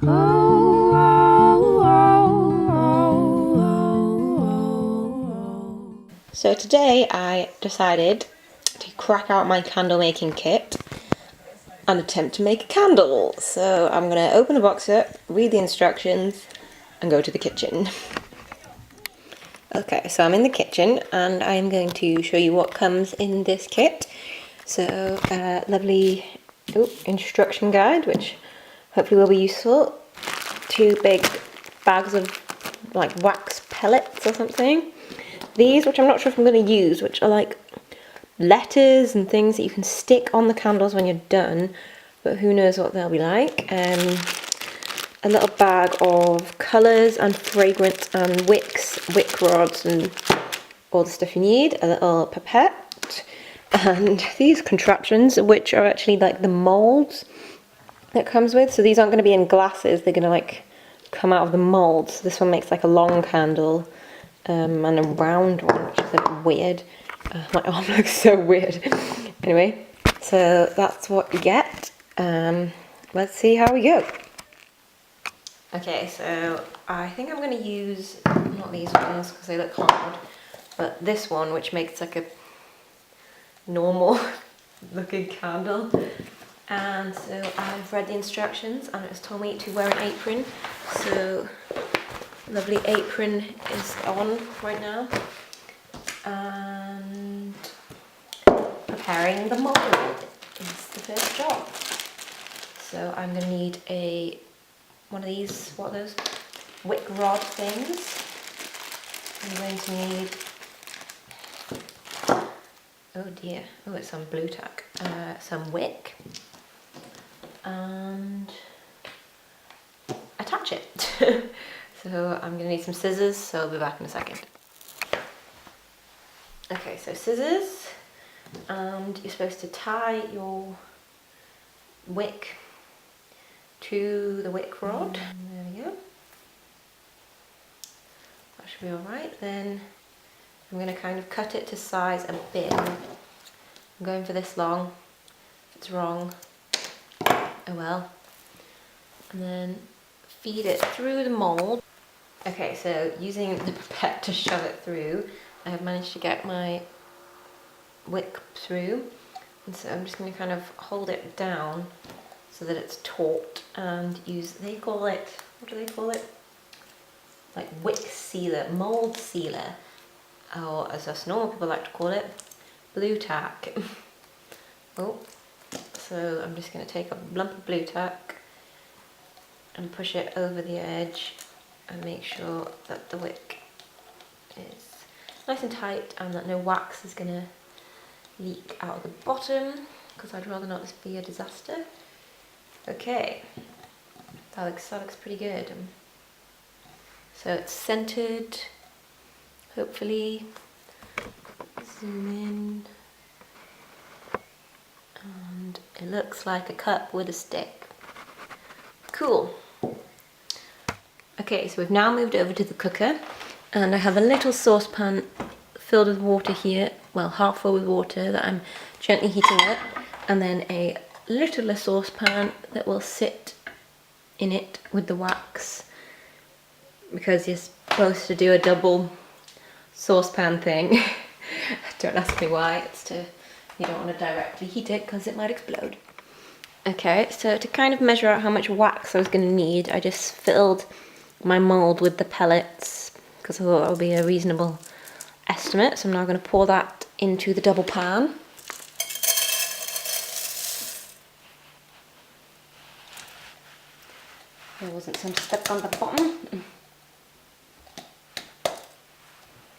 So today I decided to crack out my candle making kit and attempt to make a candle. So I'm going to open the box up, read the instructions and go to the kitchen. Okay, so I'm in the kitchen and I'm going to show you what comes in this kit. So lovely instruction guide, which hopefully will be useful. 2 big bags of like wax pellets or something. These, which I'm not sure if I'm going to use, which are like letters and things that you can stick on the candles when you're done, but who knows what they'll be like. A little bag of colours and fragrance and wick rods and all the stuff you need. A little pipette and these contraptions, which are actually like the moulds that comes with. So these aren't going to be in glasses, they're going to like come out of the mould. So this one makes like a long candle and a round one, which is a bit weird. My arm looks so weird. Anyway, so that's what you get. Let's see how we go. Okay, so I think I'm going to use, not these ones because they look hard, but this one, which makes like a normal looking candle. And so I've read the instructions and it's told me to wear an apron. So lovely apron is on right now. And preparing the mold is the first job. So I'm going to need one of these, what are those? Wick rod things. I'm going to need, oh dear, oh it's some blue tack, some wick and attach it. So I'm going to need some scissors, so I'll be back in a second. Okay, so scissors, and you're supposed to tie your wick to the wick rod. There we go. That should be alright. Then I'm going to kind of cut it to size a bit. I'm going for this long. If it's wrong, oh well. And then feed it through the mould. Okay, so using the pipette to shove it through, I have managed to get my wick through. And so I'm just going to kind of hold it down so that it's taut and use, they call it, what do they call it? Like wick sealer, mould sealer, or as us normal people like to call it, blue tack. Oh, so I'm just going to take a lump of blue tack and push it over the edge and make sure that the wick is nice and tight and that no wax is going to leak out of the bottom, because I'd rather not this be a disaster. Okay, that looks pretty good. So it's centered, hopefully. Zoom in. And it looks like a cup with a stick. Cool. Okay, so we've now moved over to the cooker, and I have a little saucepan filled with water here, well, half full with water that I'm gently heating up, and then a littler saucepan that will sit in it with the wax, because you're supposed to do a double saucepan thing. Don't ask me why, it's to, you don't want to directly heat it because it might explode. Okay, so to kind of measure out how much wax I was going to need, I just filled my mould with the pellets because I thought that would be a reasonable estimate. So I'm now going to pour that into the double pan. There wasn't some stuck on the bottom.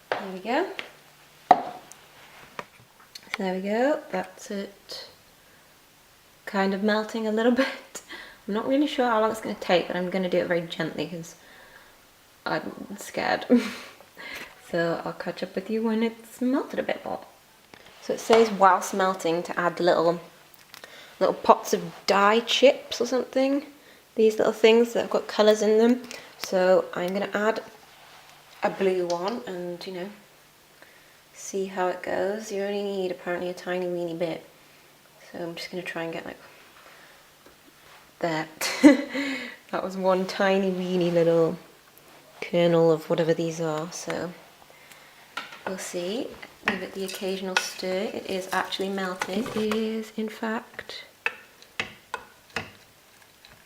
There we go. So there we go, that's it. Kind of melting a little bit. I'm not really sure how long it's going to take, but I'm going to do it very gently because I'm scared. So I'll catch up with you when it's melted a bit more. So it says whilst melting to add little pots of dye chips or something. These little things that have got colours in them. So I'm going to add a blue one and, you know, see how it goes. You only need apparently a tiny weeny bit. So I'm just going to try and get like There. That was one tiny weeny little kernel of whatever these are, so we'll see. Give it the occasional stir. It is actually melted. It is, in fact,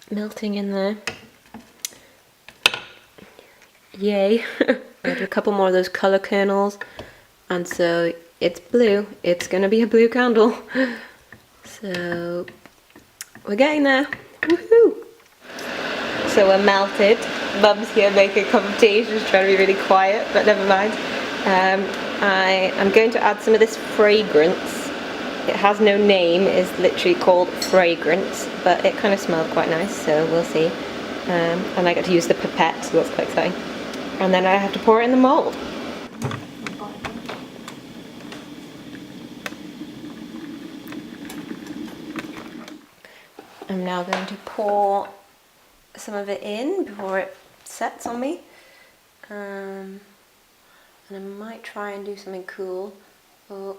melting in there. Yay. I do a couple more of those colour kernels, and so it's blue. It's gonna be a blue candle. So we're getting there. Woohoo! So we're melted. Mum's here making a cup of tea. She's trying to be really quiet, but never mind. I am going to add some of this fragrance. It has no name, it's literally called fragrance, but it kind of smelled quite nice, so we'll see. And I got to use the pipette, so that's quite exciting. And then I have to pour it in the mould. I'm now going to pour some of it in before it sets on me. And I might try and do something cool. Oh.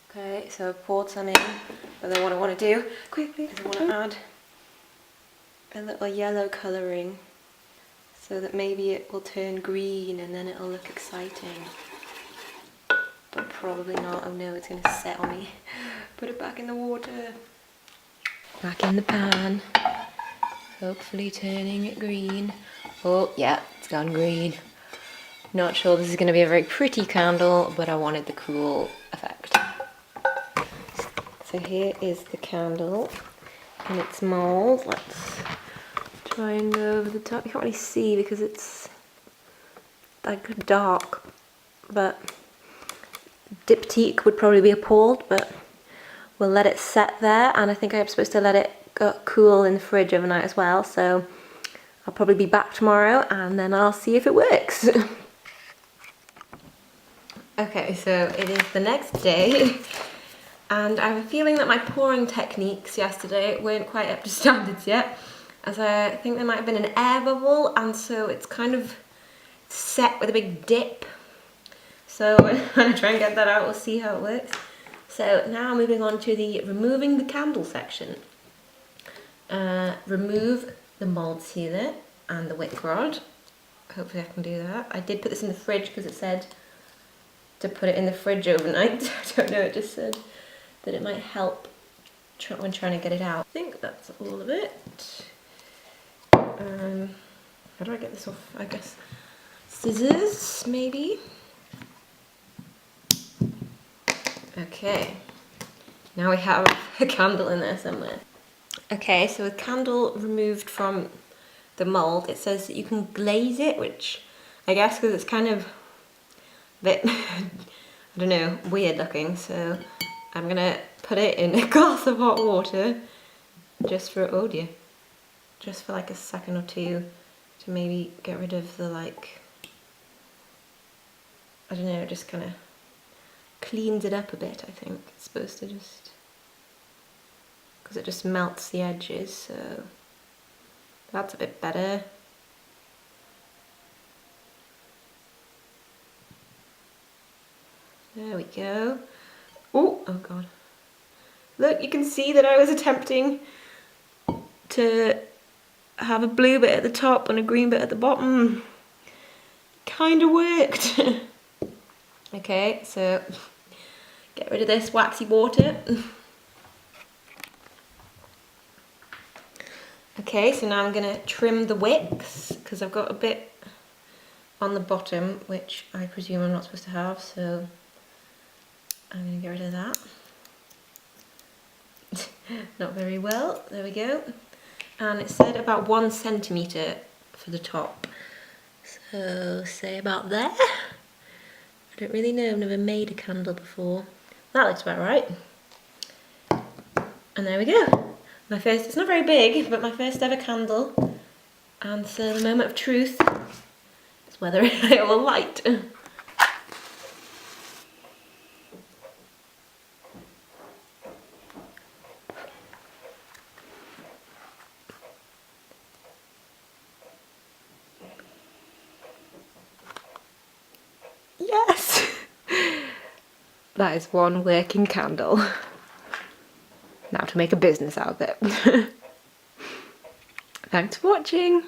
Okay, so I've poured some in, but then what I want to do quickly is I want to add a little yellow colouring so that maybe it will turn green and then it'll look exciting. But probably not. Oh no, it's going to set on me. Put it back in the water. Back in the pan. Hopefully turning it green. Oh yeah, it's gone green. Not sure this is going to be a very pretty candle, but I wanted the cool effect. So here is the candle in its mould. Let's try and go over the top. You can't really see because it's like dark, but diptyque would probably be appalled, but we'll let it set there, and I think I'm supposed to let it go cool in the fridge overnight as well, so I'll probably be back tomorrow and then I'll see if it works. Okay, so it is the next day and I have a feeling that my pouring techniques yesterday weren't quite up to standards yet, as I think there might have been an air bubble and so it's kind of set with a big dip. So I'm going to try and get that out, we'll see how it works. So now moving on to the removing the candle section. Remove the mould sealer and the wick rod. Hopefully I can do that. I did put this in the fridge because it said to put it in the fridge overnight. I don't know, it just said that it might help when trying to get it out. I think that's all of it. How do I get this off? I guess scissors, maybe? Okay, now we have a candle in there somewhere. Okay, so with candle removed from the mould, it says that you can glaze it, which I guess because it's kind of a bit, I don't know, weird looking, so I'm gonna put it in a glass of hot water just for, oh dear, just for like a second or two to maybe get rid of the like, I don't know, just kind of cleans it up a bit, I think. It's supposed to just, because it just melts the edges, so that's a bit better. There we go. Oh god. Look, you can see that I was attempting to have a blue bit at the top and a green bit at the bottom. Kind of worked. Okay, so get rid of this waxy water. Okay, so now I'm going to trim the wicks because I've got a bit on the bottom which I presume I'm not supposed to have, so I'm going to get rid of that. Not very well, there we go. And it said about 1 centimetre for the top, so say about there. I don't really know, I've never made a candle before. That looks about right. And there we go. My first, it's not very big, but my first ever candle. And so the moment of truth is whether it will light. Yes! That is one working candle. to make a business out of it. Thanks for watching.